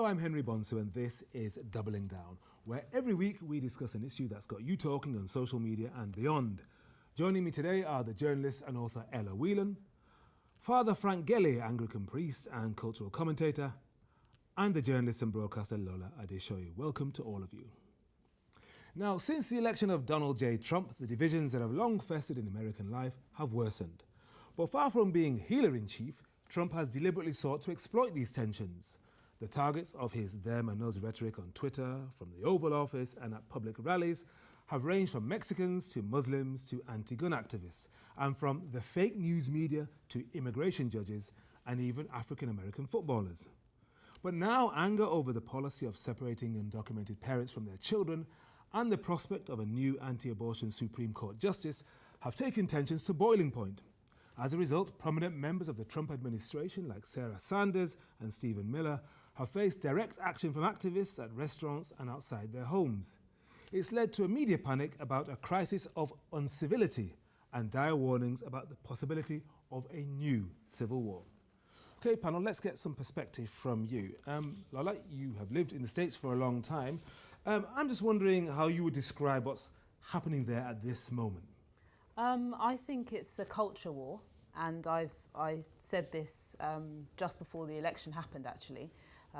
I'm Henry Bonsu and this is Doubling Down, where every week we discuss an issue that's got you talking on social media and beyond. Joining me today are the journalist and author Ella Whelan, Father Frank Gelly, Anglican priest and cultural commentator, and the journalist and broadcaster Lola Adeshoye. Welcome to all of you. Now, since the election of Donald J. Trump, the divisions that have long festered in American life have worsened. But far from being healer-in-chief, Trump has deliberately sought to exploit these tensions. The targets of his them and us rhetoric on Twitter, from the Oval Office and at public rallies, have ranged from Mexicans to Muslims to anti-gun activists, and from the fake news media to immigration judges and even African-American footballers. But now anger over the policy of separating undocumented parents from their children and the prospect of a new anti-abortion Supreme Court justice have taken tensions to boiling point. As a result, prominent members of the Trump administration like Sarah Sanders and Stephen Miller have faced direct action from activists at restaurants and outside their homes. It's led to a media panic about a crisis of uncivility and dire warnings about the possibility of a new civil war. Okay, panel, let's get some perspective from you. Lola, you have lived in the States for a long time. I'm just wondering how you would describe what's happening there at this moment. I think it's a culture war, and I said this just before the election happened, actually,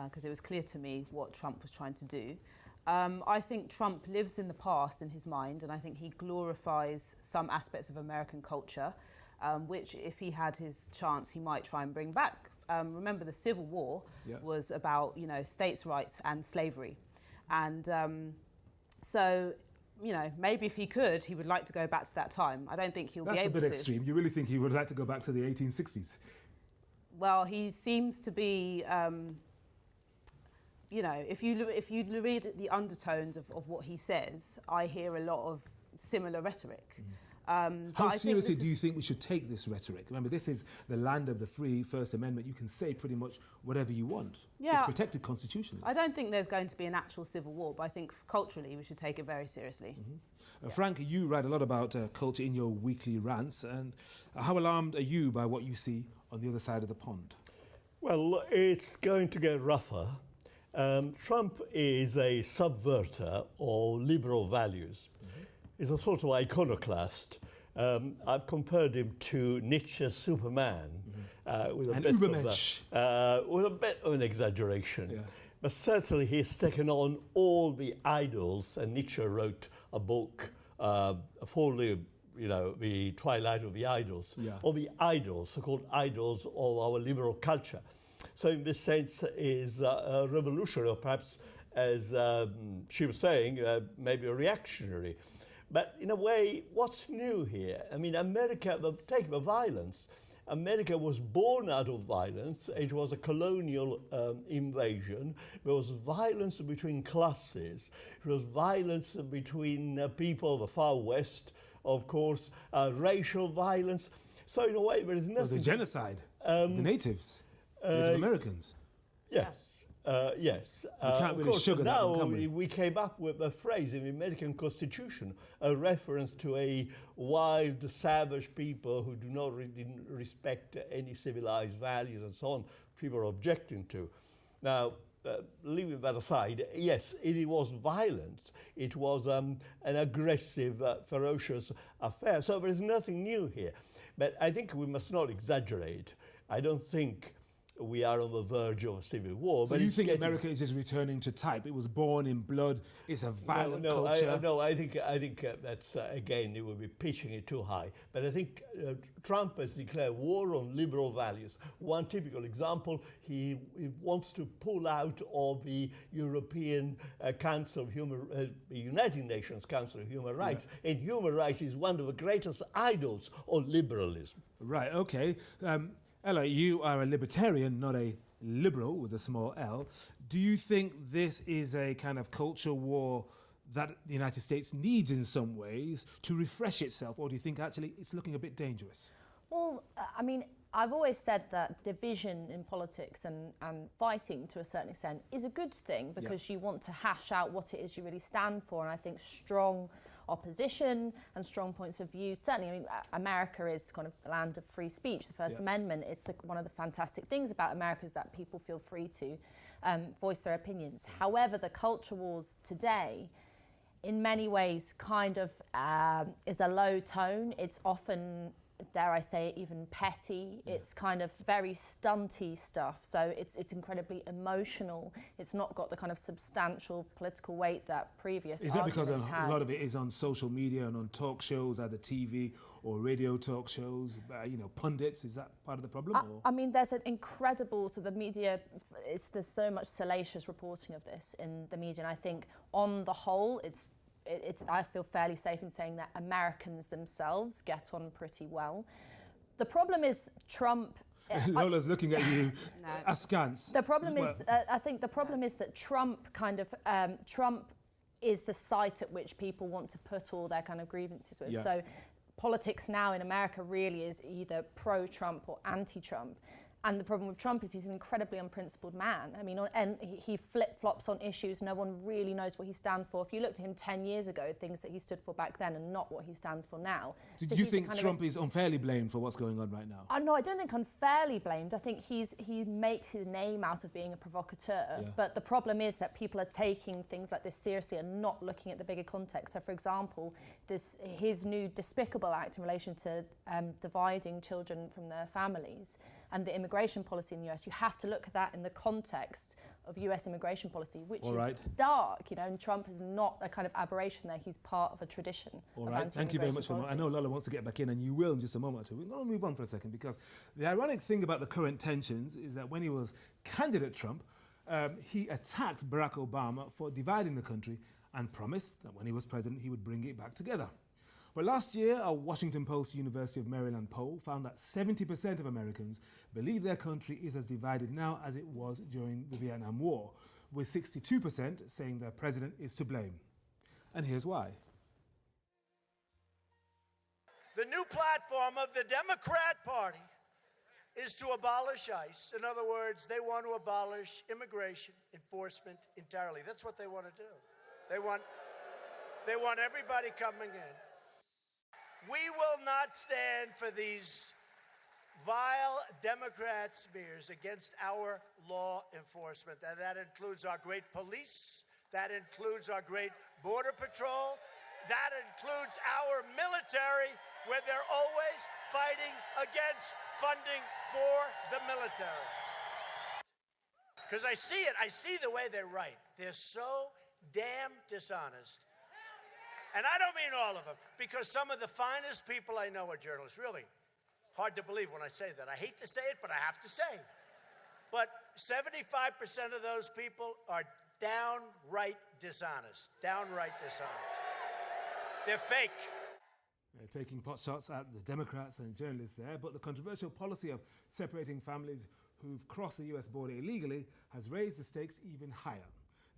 because it was clear to me what Trump was trying to do. I think Trump lives in the past in his mind, and I think he glorifies some aspects of American culture, which, if he had his chance, he might try and bring back. Remember, the Civil War was about, states' rights and slavery, and so. Maybe if he could, he would like to go back to that time. I don't think he'll be able to. That's a bit extreme. You really think he would like to go back to the 1860s? Well, he seems to be, if you read the undertones of what he says, I hear a lot of similar rhetoric. How seriously do you think we should take this rhetoric? Remember, this is the land of the free First Amendment. You can say pretty much whatever you want. Yeah, it's protected constitutionally. I don't think there's going to be an actual civil war, but I think culturally we should take it very seriously. Frank, you write a lot about culture in your weekly rants, and how alarmed are you by what you see on the other side of the pond? Well, it's going to get rougher. Trump is a subverter of liberal values. He's a sort of iconoclast. I've compared him to Nietzsche's Superman, with a bit of an exaggeration. Yeah. But certainly he's taken on all the idols, and Nietzsche wrote a book for the Twilight of the Idols, or the idols, so-called idols of our liberal culture. So in this sense is a revolutionary, or perhaps, as she was saying, maybe a reactionary. But in a way, what's new here? I mean, America, take the violence. America was born out of violence. It was a colonial invasion. There was violence between classes. There was violence between people of the far west, of course, racial violence. So in a way, there is nothing... It was a genocide. The natives, Native Americans. Yes. Yes. We can't really sugar that one, can we? We came up with a phrase in the American Constitution, a reference to a wild, savage people who do not really respect any civilized values and so on, people are objecting to. Now, leaving that aside, yes, it was violence. It was an aggressive, ferocious affair. So there is nothing new here. But I think we must not exaggerate. I don't think we are on the verge of a civil war. So you think America is just returning to type? It was born in blood. It's a violent culture. I think that's again, it would be pitching it too high. But I think Trump has declared war on liberal values. One typical example: he wants to pull out of the European Council of the United Nations Council of Human Rights. And human rights is one of the greatest idols of liberalism. Right. Okay. Ella, you are a libertarian, not a liberal with a small L. Do you think this is a kind of culture war that the United States needs in some ways to refresh itself, or do you think actually it's looking a bit dangerous? Well, I mean, I've always said that division in politics and fighting to a certain extent is a good thing, because you want to hash out what it is you really stand for. And I think strong opposition and strong points of view, certainly, I mean, America is kind of the land of free speech. The First Amendment, it's one of the fantastic things about America is that people feel free to voice their opinions. However, the culture wars today, in many ways, kind of is a low tone. It's often, dare I say, even petty. It's kind of very stunty stuff. So it's incredibly emotional. It's not got the kind of substantial political weight that previous Is that because a arguments had. lot of it is on social media and on talk shows, either TV or radio talk shows, pundits? Is that part of the problem? I mean, there's an incredible, so the media, there's so much salacious reporting of this in the media, and I think on the whole, I feel fairly safe in saying that Americans themselves get on pretty well. The problem is Trump. Lola's looking at you askance. The problem is, I think the problem is that Trump Trump is the site at which people want to put all their kind of grievances with. Yeah. So politics now in America really is either pro-Trump or anti-Trump. And the problem with Trump is he's an incredibly unprincipled man. I mean, and he flip-flops on issues. No one really knows what he stands for. If you looked at him 10 years ago, things that he stood for back then and not what he stands for now. Do you think Trump is unfairly blamed for what's going on right now? No, I don't think unfairly blamed. I think he makes his name out of being a provocateur. Yeah. But the problem is that people are taking things like this seriously and not looking at the bigger context. So, for example, his new despicable act in relation to dividing children from their families and the immigration policy in the US, you have to look at that in the context of US immigration policy, which is dark, and Trump is not a kind of aberration there. He's part of a tradition. All right, thank you very much. I know Lola wants to get back in, and you will in just a moment or two. We're going to move on for a second, because the ironic thing about the current tensions is that when he was candidate Trump, he attacked Barack Obama for dividing the country and promised that when he was president, he would bring it back together. But last year, a Washington Post University of Maryland poll found that 70% of Americans believe their country is as divided now as it was during the Vietnam War, with 62% saying their president is to blame. And here's why. The new platform of the Democrat Party is to abolish ICE. In other words, they want to abolish immigration enforcement entirely. That's what they want to do. They want everybody coming in. We will not stand for these vile Democrat smears against our law enforcement. And that includes our great police. That includes our great border patrol. That includes our military, where they're always fighting against funding for the military. Because I see it. I see the way they write. They're so damn dishonest. And I don't mean all of them, because some of the finest people I know are journalists. Really hard to believe when I say that. I hate to say it, but I have to say. But 75% of those people are downright dishonest. Downright dishonest. They're fake. They're taking pot shots at the Democrats and journalists there, but the controversial policy of separating families who've crossed the US border illegally has raised the stakes even higher.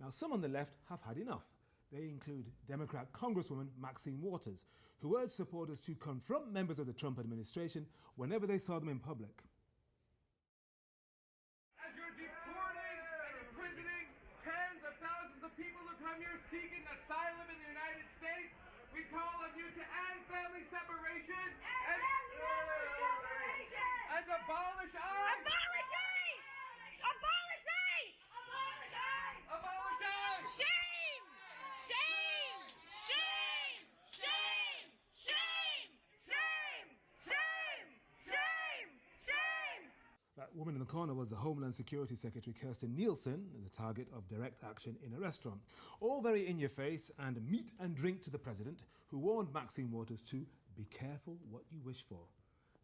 Now, some on the left have had enough. They include Democrat Congresswoman Maxine Waters, who urged supporters to confront members of the Trump administration whenever they saw them in public. As you're deporting and imprisoning tens of thousands of people who come here seeking asylum in the United States, we call on you to end family separation and abolish ICE! Abolish ICE! Abolish ICE! Abolish ICE! Abolish ICE! Shame! Shame! Shame! Shame! Shame! Shame! Shame! Shame! Shame! That woman in the corner was the Homeland Security Secretary Kirstjen Nielsen, the target of direct action in a restaurant. All very in your face and meat and drink to the president, who warned Maxine Waters to be careful what you wish for.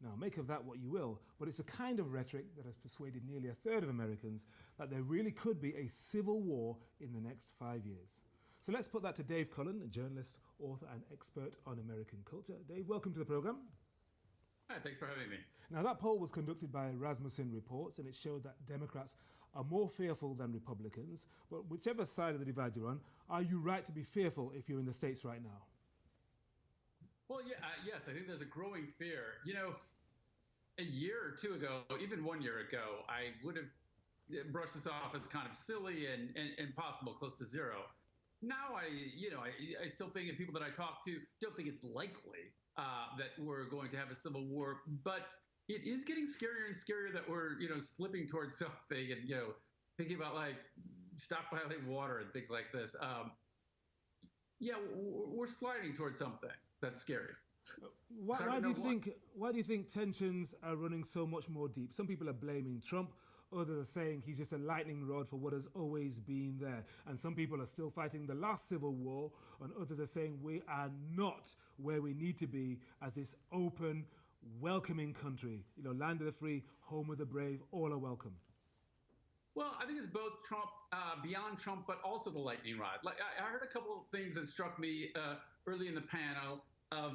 Now, make of that what you will, but it's a kind of rhetoric that has persuaded nearly a third of Americans that there really could be a civil war in the next 5 years. So let's put that to Dave Cullen, a journalist, author and expert on American culture. Dave, welcome to the program. Hi, thanks for having me. Now, that poll was conducted by Rasmussen Reports, and it showed that Democrats are more fearful than Republicans. But whichever side of the divide you're on, are you right to be fearful if you're in the States right now? Well, yes, I think there's a growing fear. You know, a year or two ago, even 1 year ago, I would have brushed this off as kind of silly and impossible, close to zero. Now, I still think, and people that I talk to don't think it's likely that we're going to have a civil war, but it is getting scarier and scarier that we're, slipping towards something. And, thinking about like stockpiling water and things like this. Yeah, we're sliding towards something that's scary. Why do you think tensions are running so much more deep? Some people are blaming Trump. Others are saying he's just a lightning rod for what has always been there. And some people are still fighting the last civil war, and others are saying we are not where we need to be as this open, welcoming country. You know, land of the free, home of the brave, all are welcome. Well, I think it's both Trump, beyond Trump, but also the lightning rod. Like I heard a couple of things that struck me early in the panel of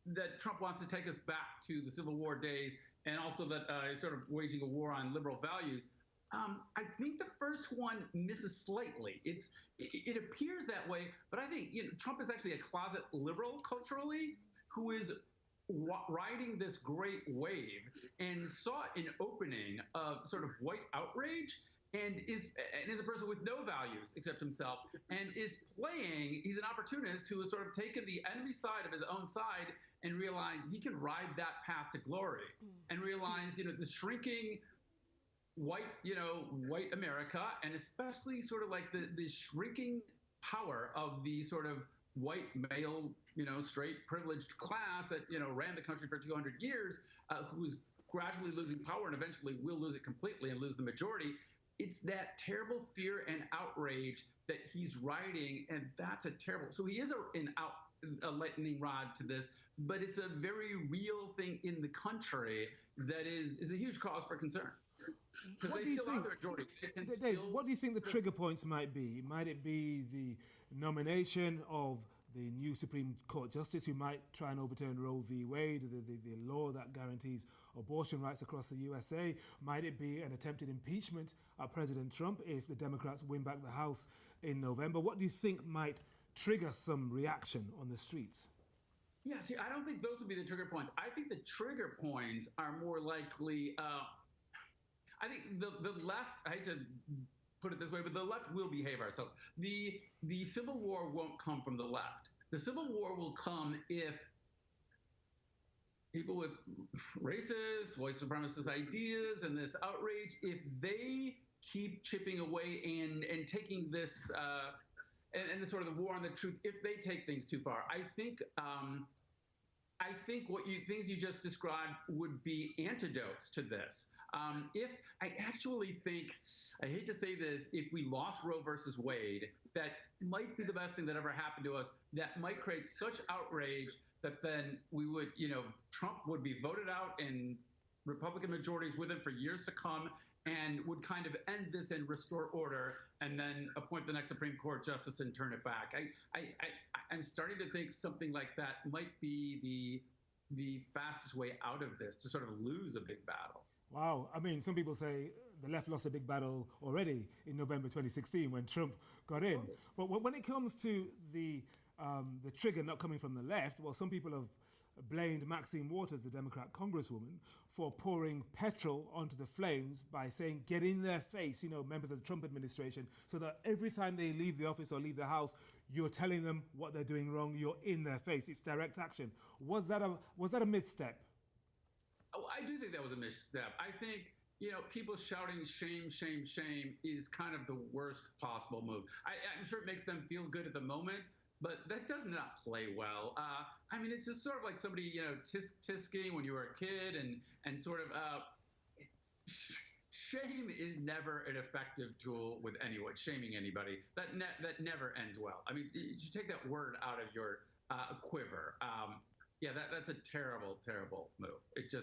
that Trump wants to take us back to the Civil War days, and also that he's sort of waging a war on liberal values. I think the first one misses slightly. It appears that way, but I think Trump is actually a closet liberal culturally who is riding this great wave and saw an opening of sort of white outrage and is a person with no values except himself and is playing. He's an opportunist who has sort of taken the enemy side of his own side and realized he can ride that path to glory and realize, the shrinking white America, and especially sort of like the shrinking power of the sort of white male, straight privileged class that, ran the country for 200 years, who's gradually losing power and eventually will lose it completely and lose the majority. It's that terrible fear and outrage that he's riding, and that's a terrible. So he is a lightning rod to this, but it's a very real thing in the country that is a huge cause for concern. Because they still are the majority. Dave, what do you think the trigger points might be? Might it be the nomination of the new Supreme Court Justice who might try and overturn Roe v. Wade, the law that guarantees abortion rights across the USA? Might it be an attempted impeachment of President Trump if the Democrats win back the House in November? What do you think might trigger some reaction on the streets? Yeah, see, I don't think those would be the trigger points. I think the trigger points are more likely, I think the left, I hate to put it this way, but the left will behave ourselves. The Civil War won't come from the left. The Civil War will come if people with racist, white supremacist ideas and this outrage, if they keep chipping away and taking this and the sort of the war on the truth, if they take things too far. I think things you just described would be antidotes to this. If I actually think, I hate to say this, if we lost Roe versus Wade, that might be the best thing that ever happened to us. That might create such outrage that then we would, Trump would be voted out and Republican majorities with him for years to come, and would kind of end this and restore order, and then appoint the next Supreme Court justice and turn it back. I'm starting to think something like that might be the fastest way out of this, to sort of lose a big battle. Wow. I mean, some people say the left lost a big battle already in November 2016 when Trump got in. But when it comes to the trigger not coming from the left, well, some people have blamed Maxine Waters, the Democrat congresswoman, for pouring petrol onto the flames by saying, get in their face, members of the Trump administration, so that every time they leave the office or leave the house, you're telling them what they're doing wrong, you're in their face. It's direct action. Was that a misstep? Oh, I do think that was a misstep. I think, people shouting shame, shame, shame is kind of the worst possible move. I'm sure it makes them feel good at the moment, but that does not play well. I mean, it's just sort of like somebody, tisking when you were a kid, and sort of shame is never an effective tool with anyone, shaming anybody. That never ends well. I mean, you should take that word out of your quiver. Yeah, that's a terrible, terrible move. It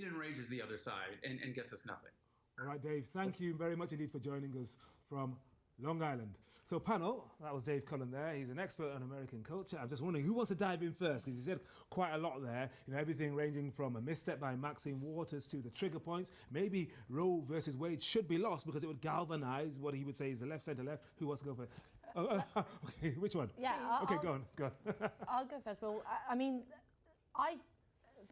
enrages the other side and gets us nothing. All right, Dave, thank you very much indeed for joining us from Long Island. So panel, that was Dave Cullen there. He's an expert on American culture. I'm just wondering who wants to dive in first, because he said quite a lot there. Everything ranging from a misstep by Maxine Waters to the trigger points. Maybe Roe versus Wade should be lost because it would galvanize what he would say is the left, centre left. Who wants to go first? Okay, which one? Yeah. Go on. I'll go first. Well, I mean,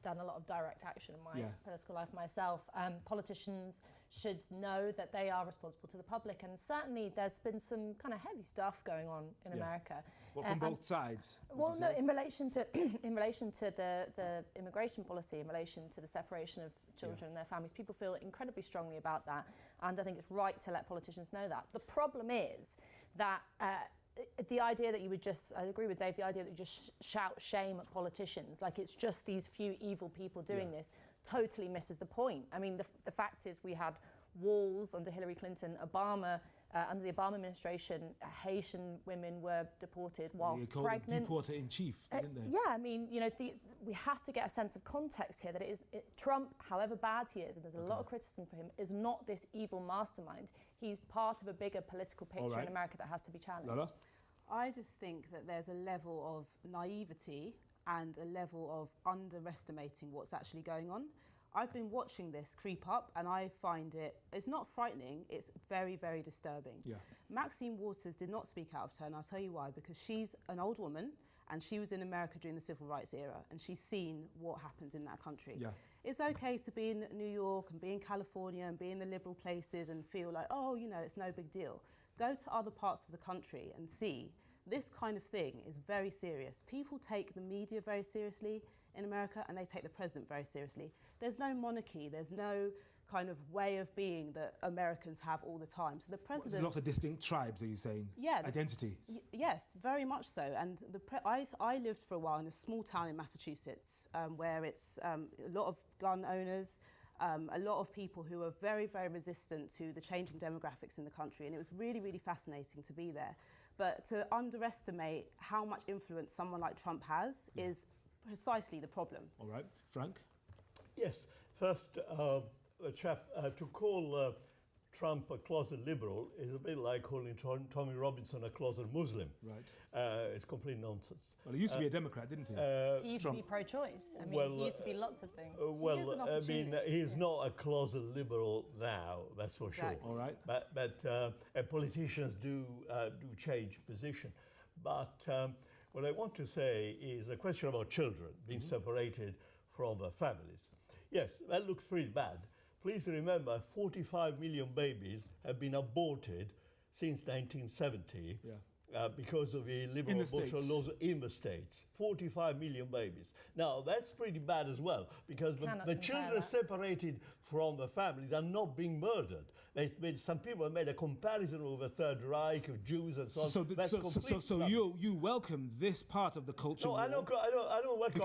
done a lot of direct action in my political life myself. Politicians should know that they are responsible to the public, and certainly there's been some kind of heavy stuff going on in America. Well, from both sides? Well, no, in relation to the immigration policy, in relation to the separation of children and their families, people feel incredibly strongly about that, and I think it's right to let politicians know that. The problem is that the idea that you would just, I agree with Dave, the idea that you just shout shame at politicians, like it's just these few evil people doing this, totally misses the point. I mean, the fact is we had walls under Hillary Clinton, Obama, under the Obama administration, Haitian women were deported whilst pregnant. Deporter in chief, didn't they? Yeah, I mean, you know, we have to get a sense of context here that Trump, however bad he is, and there's a lot of criticism for him, is not this evil mastermind. He's part of a bigger political picture in America that has to be challenged. Lola? I just think that there's a level of naivety and a level of underestimating what's actually going on. I've been watching this creep up and I find it's not frightening, it's very, very disturbing. Yeah. Maxine Waters did not speak out of turn, I'll tell you why, because she's an old woman and she was in America during the civil rights era and she's seen what happens in that country. Yeah. It's okay to be in New York and be in California and be in the liberal places and feel like, oh, you know, it's no big deal. Go to other parts of the country and see this kind of thing is very serious. People take the media very seriously in America and they take the president very seriously. There's no monarchy, there's no kind of way of being that Americans have all the time. So the president... There's lots of distinct tribes, are you saying? Yeah. Identities? Yes, very much so. And I lived for a while in a small town in Massachusetts where it's a lot of gun owners, a lot of people who are very, very resistant to the changing demographics in the country. And it was really, really fascinating to be there. But to underestimate how much influence someone like Trump has is precisely the problem. All right. Frank? Yes. First, to call Trump a closet liberal is a bit like calling Tommy Robinson a closet Muslim. Right. It's complete nonsense. Well, he used to be a Democrat, didn't he? He used to be pro-choice. I mean, he used to be lots of things. I mean, he's not a closet liberal now, that's for sure. All right. But politicians do change position. But what I want to say is a question about children being separated from their families. Yes, that looks pretty bad. Please remember, 45 million babies have been aborted since 1970 because of the liberal abortion laws in the States. 45 million babies. Now, that's pretty bad as well, because the children separated from the families are not being murdered. Some people have made a comparison with the Third Reich, of Jews and so on. So you welcome this part of the culture? No, I don't welcome.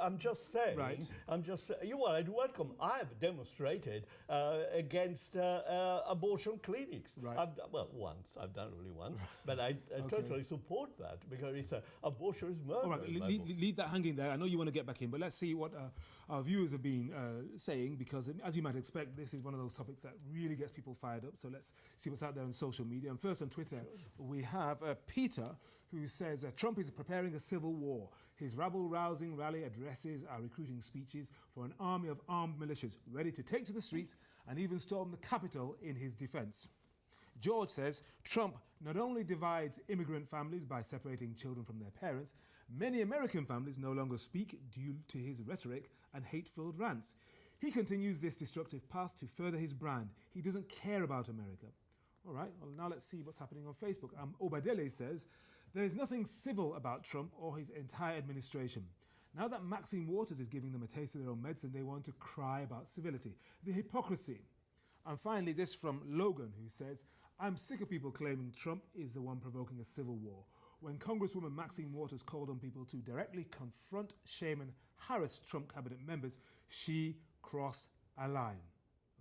I'm just saying. Right. I do welcome. I have demonstrated against abortion clinics. Right. I've done it only once, but I totally support that because abortion is murder. All right, leave that hanging there. I know you want to get back in, but let's see what our viewers have been saying, because as you might expect, this is one of those topics that really gets people fired up. So let's see what's out there on social media. And first on Twitter, we have Peter, who says Trump is preparing a civil war. His rabble-rousing rally addresses are recruiting speeches for an army of armed militias ready to take to the streets and even storm the Capitol in his defense. George says Trump not only divides immigrant families by separating children from their parents, many American families no longer speak due to his rhetoric and hate-filled rants. He continues this destructive path to further his brand. He doesn't care about America. All right, well, now let's see what's happening on Facebook. Obadele says, there is nothing civil about Trump or his entire administration. Now that Maxine Waters is giving them a taste of their own medicine, they want to cry about civility. The hypocrisy. And finally, this from Logan, who says, I'm sick of people claiming Trump is the one provoking a civil war. When Congresswoman Maxine Waters called on people to directly confront, shame and harass Trump cabinet members, she crossed a line.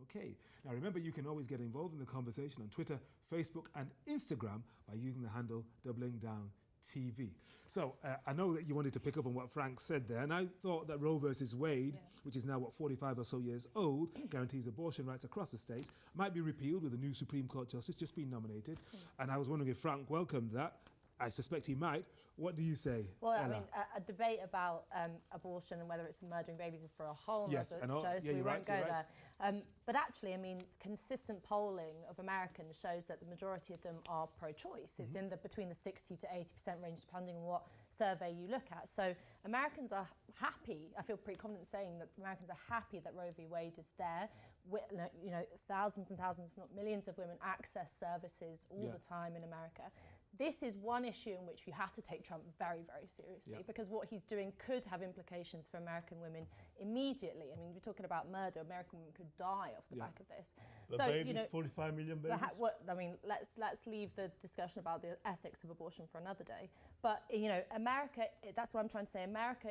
Okay, now remember, you can always get involved in the conversation on Twitter, Facebook and Instagram by using the handle DoublingDownTV. So I know that you wanted to pick up on what Frank said there, and I thought that Roe versus Wade, which is now, 45 or so years old, guarantees abortion rights across the states, might be repealed with a new Supreme Court justice just being nominated. And I was wondering if Frank welcomed that. I suspect he might. What do you say, Well, Ella? I mean, a debate about abortion and whether it's murdering babies is for a whole Yes, other I know. show, so Yeah, we you're won't right, go you're there. But actually, I mean, consistent polling of Americans shows that the majority of them are pro-choice. It's in between the 60 to 80% range, depending on what survey you look at. So Americans are happy. I feel pretty confident saying that Americans are happy that Roe v. Wade is there. You know, thousands and thousands, if not millions of women access services all the time in America. This is one issue in which you have to take Trump very, very seriously because what he's doing could have implications for American women immediately. I mean, we're talking about murder. American women could die off the back of this. The babies, 45 million babies? I mean, let's leave the discussion about the ethics of abortion for another day. But, you know, America, that's what I'm trying to say. America,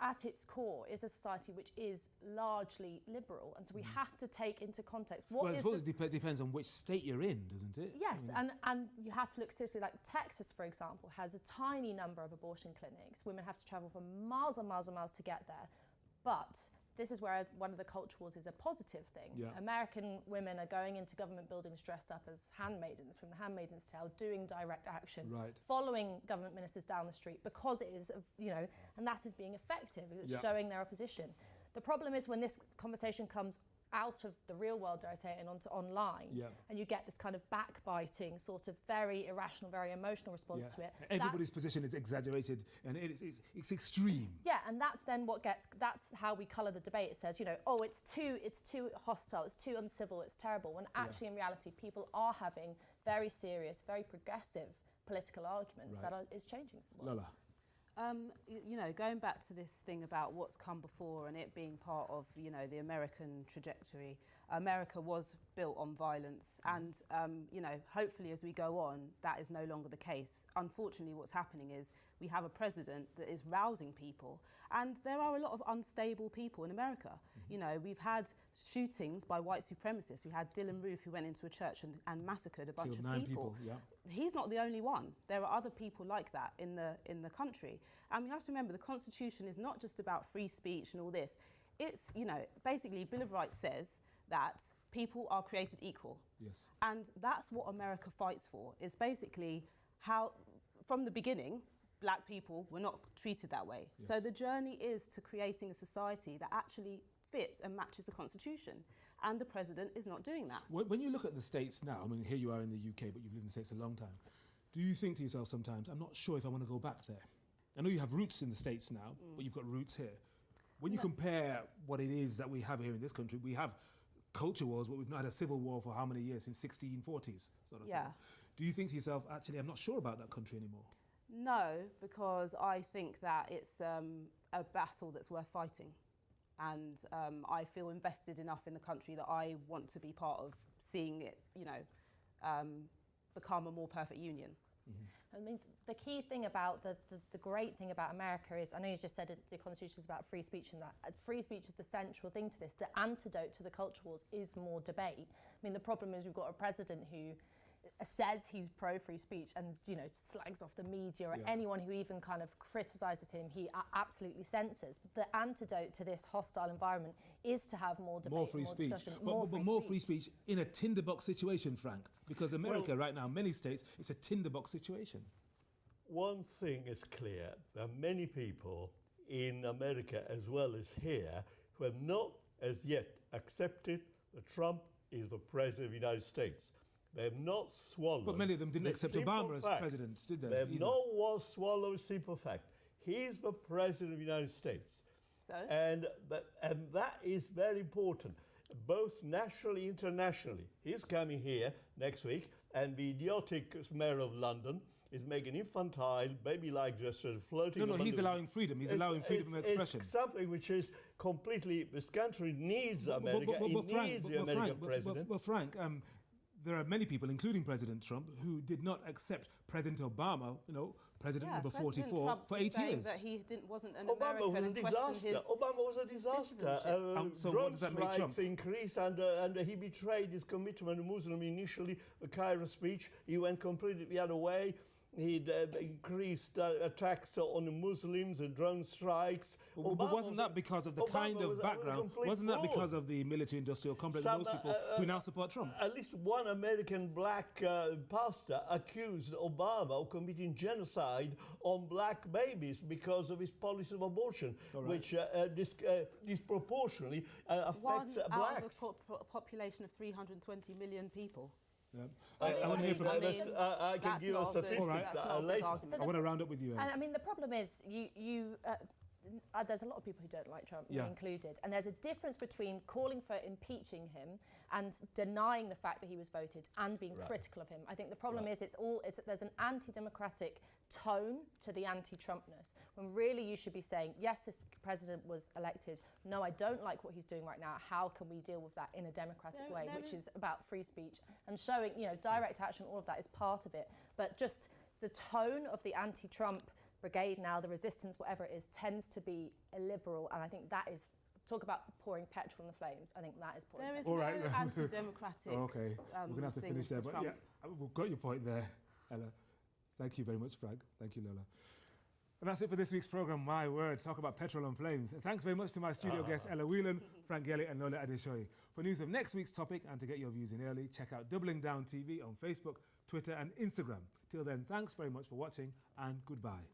at its core, is a society which is largely liberal. And so we have to take into context Well, I suppose it depends on which state you're in, doesn't it? Yes, and you have to look seriously. Like Texas, for example, has a tiny number of abortion clinics. Women have to travel for miles and miles and miles to get there. But this is where one of the culture wars is a positive thing. Yeah. American women are going into government buildings dressed up as handmaidens from The Handmaid's Tale, doing direct action, following government ministers down the street because it is, you know, and that is being effective. It's showing their opposition. The problem is when this conversation comes out of the real world, dare I say it, and onto online, and you get this kind of backbiting, sort of very irrational, very emotional response to it. Everybody's position is exaggerated and it's extreme. Yeah, and that's then that's how we colour the debate. It says, you know, oh, it's too hostile, it's too uncivil, it's terrible, when actually in reality people are having very serious, very progressive political arguments that is changing the world. Lola. You know, going back to this thing about what's come before and it being part of, you know, the American trajectory, America was built on violence and, you know, hopefully as we go on, that is no longer the case. Unfortunately, what's happening is we have a president that is rousing people and there are a lot of unstable people in America. You know, we've had shootings by white supremacists. We had Dylan Roof who went into a church and massacred a bunch of 9 people. Yeah. He's not the only one. There are other people like that in the country. And we have to remember the Constitution is not just about free speech and all this. It's, you know, basically Bill of Rights says that people are created equal. Yes. And that's what America fights for, is basically how, from the beginning, black people were not treated that way. Yes. So the journey is to creating a society that actually fits and matches the Constitution. And the president is not doing that. When you look at the States now, I mean, here you are in the UK, but you've lived in the States a long time. Do you think to yourself sometimes, I'm not sure if I want to go back there? I know you have roots in the States now, but you've got roots here. When you compare what it is that we have here in this country, we have culture wars, but we've not had a civil war for how many years? Since 1640s, sort of thing. Do you think to yourself, actually, I'm not sure about that country anymore? No, because I think that it's a battle that's worth fighting. And I feel invested enough in the country that I want to be part of seeing it, you know, become a more perfect union. I mean, the key thing about the great thing about America is, I know you just said the Constitution is about free speech and that. Free speech is the central thing to this. The antidote to the culture wars is more debate. I mean, the problem is we've got a president who says he's pro-free speech and, you know, slags off the media or anyone who even kind of criticises him, he absolutely censors. But the antidote to this hostile environment is to have more debate, more free speech. discussion, But more free speech in a tinderbox situation, Frank, because America right now, many states, it's a tinderbox situation. One thing is clear, there are many people in America as well as here who have not as yet accepted that Trump is the president of the United States. They have not swallowed. But many of them didn't accept Obama as president, did they? They have not swallowed a simple fact. He is the president of the United States. So? And that is very important, both nationally, internationally. He's coming here next week, and the idiotic mayor of London is making infantile, baby-like gestures, floating. No, he's allowing freedom. He's allowing freedom of expression. It's something which is completely. This country needs America. It needs the American president. Well, Frank, there are many people, including President Trump, who did not accept President Obama, you know, President number 44, Trump for 8 years. That he wasn't an Obama American was a and disaster. Obama was a disaster. So what does that make Trump? Increased and he betrayed his commitment to Muslim initially, the Cairo speech. He went completely the other way. He'd increased attacks on Muslims and drone strikes. But wasn't that because of the kind of background? Wasn't that because of the military-industrial complex of those people who now support Trump? At least one American black pastor accused Obama of committing genocide on black babies because of his policy of abortion, which disproportionately affects blacks. One out of a population of 320 million people. Yeah. I want to hear from I can give you statistics later. I want to round up with you. I mean, the problem is there's a lot of people who don't like Trump, me included, and there's a difference between calling for impeaching him and denying the fact that he was voted and being critical of him. I think the problem is there's an anti-democratic tone to the anti-Trumpness, when really you should be saying, yes, this president was elected. No, I don't like what he's doing right now. How can we deal with that in a democratic way, which is about free speech and showing, direct action, all of that is part of it. But just the tone of the anti-Trump brigade now, the resistance, whatever it is, tends to be illiberal, and I think that is, talk about pouring petrol on the flames, I think that is pouring petrol. There is no anti-democratic Okay, we're going to have to finish there, but yeah, we've got your point there, Ella. Thank you very much, Frank. Thank you, Lola. And that's it for this week's programme, My Word, talk about petrol and flames. Thanks very much to my studio guests, Ella Whelan, Frank Gelly and Lola Adeshoye. For news of next week's topic and to get your views in early, check out Doubling Down TV on Facebook, Twitter and Instagram. Till then, thanks very much for watching and goodbye.